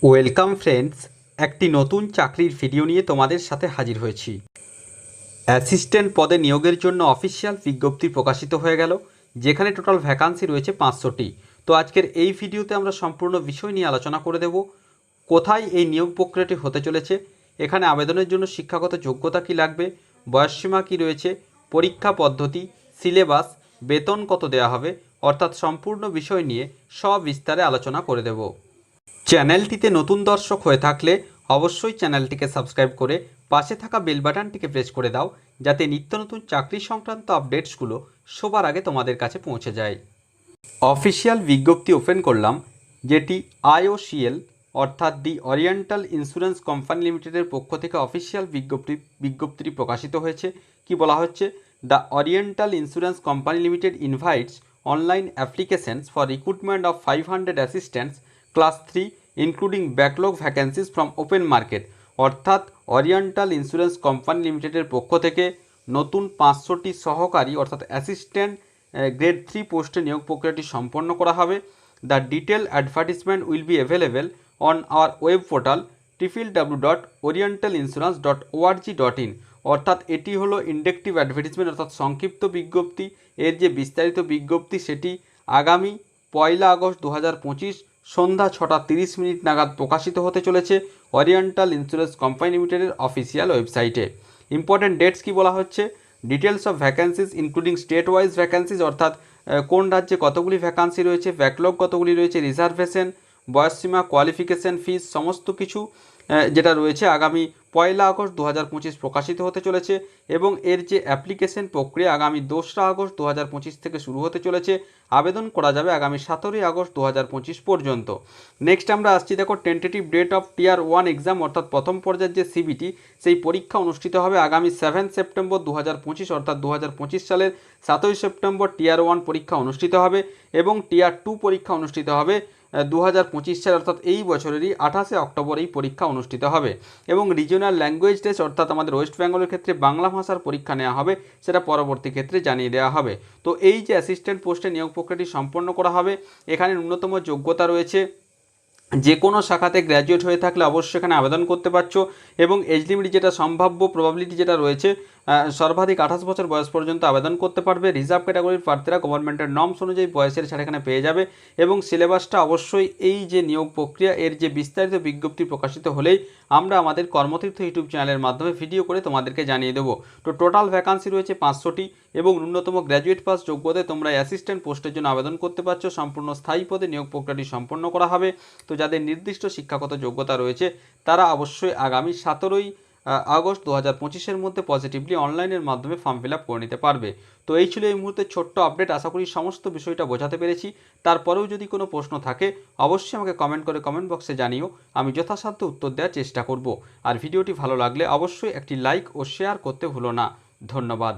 Welcome friends, একটি নতুন চাকরির ভিডিও নিয়ে তোমাদের সাথে হাজির হয়েছি। অ্যাসিস্ট্যান্ট পদে নিয়োগের জন্য অফিসিয়াল বিজ্ঞপ্তি প্রকাশিত হয়ে গেল, যেখানে টোটাল ভ্যাকান্সি রয়েছে 500টি। তো আজকের এই ভিডিওতে আমরা সম্পূর্ণ বিষয় নিয়ে আলোচনা করে দেব। কোথায় এই নিয়োগ প্রক্রিয়াটি হতে চলেছে, এখানে আবেদনের জন্য শিক্ষাগত যোগ্যতা কী লাগবে, বয়সসীমা কী রয়েছে, পরীক্ষা পদ্ধতি, সিলেবাস, বেতন কত দেওয়া হবে, অর্থাৎ সম্পূর্ণ বিষয় নিয়ে সবিস্তারে আলোচনা করে দেব। চ্যানেলটিতে নতুন দর্শক হয়ে থাকলে অবশ্যই চ্যানেলটিকে সাবস্ক্রাইব করে পাশে থাকা বেল বাটনটিকে প্রেস করে দাও, যাতে নিত্য নতুন চাকরি সংক্রান্ত আপডেটসগুলো সবার আগে তোমাদের কাছে পৌঁছে যায়। অফিসিয়াল বিজ্ঞপ্তি ওপেন করলাম, যেটি IOCL অর্থাৎ দি ওরিয়েন্টাল ইন্স্যুরেন্স কোম্পানি লিমিটেডের পক্ষ থেকে অফিসিয়াল বিজ্ঞপ্তিটি প্রকাশিত হয়েছে। কি বলা হচ্ছে? The oriental insurance company limited invites online applications for recruitment of 500 assistants class 3 including backlog vacancies from open market. অর্থাৎ ওরিয়েন্টাল ইন্স্যুরেন্স কোম্পানি লিমিটেডের পক্ষ থেকে নতুন 500টি সহকারী অর্থাৎ অ্যাসিস্ট্যান্ট গ্রেড 3 পোস্টে নিয়োগ প্রক্রিয়াটি সম্পন্ন করা হবে। The detail advertisement will be available on our web portal www.orientalinsurance.org.in। অর্থাৎ এটি হলো ইন্ডেক্টিভ অ্যাডভার্টিসমেন্ট অর্থাৎ সংক্ষিপ্ত বিজ্ঞপ্তি। এর যে বিস্তারিত বিজ্ঞপ্তি সেটি আগামী 1 আগস্ট 2025 সন্ধ্যা 6:30 নাগাদ প্রকাশিত হতে চলেছে ওরিয়েন্টাল ইন্স্যুরেন্স কোম্পানি লিমিটেডের অফিসিয়াল ওয়েবসাইটে। ইম্পর্টেন্ট ডেটস কি বলা হচ্ছে? Details of vacancies including state wise vacancies, অর্থাৎ কোন রাজ্যে কতগুলি ভ্যাকান্সি রয়েছে, ব্যাকলগ কতগুলি রয়েছে, রিজার্ভেশন, বয়সসীমা, কোয়ালিফিকেশন, ফিস, সমস্ত কিছু যেটা রয়েছে আগামী 1 আগস্ট 2025 প্রকাশিত হতে চলেছে। এবং এর যে অ্যাপ্লিকেশন প্রক্রিয়া আগামী 2 আগস্ট 2025 থেকে শুরু হতে চলেছে। আবেদন করা যাবে আগামী 17 আগস্ট 2025 পর্যন্ত। নেক্সট আমরা আসছি, দেখো tentative date of tier 1 exam অর্থাৎ প্রথম পর্যায়ের যে সিবিটি, সেই পরীক্ষা অনুষ্ঠিত হবে আগামী 7 সেপ্টেম্বর 2025, অর্থাৎ 2025 সালের 7 সেপ্টেম্বর টিয়ার 1 পরীক্ষা অনুষ্ঠিত হবে এবং টিয়ার 2 পরীক্ষা অনুষ্ঠিত হবে 2025 সাল অর্থাৎ এই বছরেরই 28 অক্টোবর এই পরীক্ষা অনুষ্ঠিত হবে। এবং রিজিওনাল ল্যাঙ্গুয়েজ টেস্ট অর্থাৎ আমাদের ওয়েস্ট বেঙ্গলের ক্ষেত্রে বাংলা ভাষার পরীক্ষা নেওয়া হবে, সেটা পরবর্তী ক্ষেত্রে জানিয়ে দেওয়া হবে। তো এই যে অ্যাসিস্ট্যান্ট পোস্টে নিয়োগ প্রক্রিয়াটি সম্পন্ন করা হবে, এখানে ন্যূনতম যোগ্যতা রয়েছে যে কোনো শাখাতে গ্র্যাজুয়েট হয়ে থাকলে অবশ্যই এখানে আবেদন করতে পারছো। এবং এজ লিমিট যেটা সম্ভাব্য প্রবাবিলিটি যেটা রয়েছে, সর্বাধিক 28 বছর বয়স পর্যন্ত আবেদন করতে পারবে। রিজার্ভ ক্যাটাগরির প্রার্থীরা গভর্নমেন্টের নর্মস অনুযায়ী বয়সের ছাড় এখানে পেয়ে যাবে। এবং সিলেবাসটা অবশ্যই এই যে নিয়োগ প্রক্রিয়া এর যে বিস্তারিত বিজ্ঞপ্তি প্রকাশিত হলেই আমরা আমাদের কর্মতীর্থ ইউটিউব চ্যানেলের মাধ্যমে ভিডিও করে তোমাদেরকে জানিয়ে দেবো। তো টোটাল ভ্যাকান্সি রয়েছে 500টি এবং ন্যূনতম গ্র্যাজুয়েট পাস যোগ্যতায় তোমরা অ্যাসিস্ট্যান্ট পোস্টের জন্য আবেদন করতে পারছো। সম্পূর্ণ স্থায়ী পদে নিয়োগ প্রক্রিয়াটি সম্পন্ন করা হবে। তো যাদের নির্দিষ্ট শিক্ষাগত যোগ্যতা রয়েছে তারা অবশ্যই আগামী 17 আগস্ট 2025-এর মধ্যে পজিটিভলি অনলাইনের মাধ্যমে ফর্ম ফিল আপ করে নিতে পারবে। তো এই ছিল এই মুহূর্তে ছোট্ট আপডেট। আশা করি সমস্ত বিষয়টা বোঝাতে পেরেছি। তারপরেও যদি কোনো প্রশ্ন থাকে অবশ্যই আমাকে কমেন্ট করে কমেন্ট বক্সে জানিও, আমি যথাসাধ্য উত্তর দেওয়ার চেষ্টা করব। আর ভিডিওটি ভালো লাগলে অবশ্যই একটি লাইক ও শেয়ার করতে ভুলো না। ধন্যবাদ।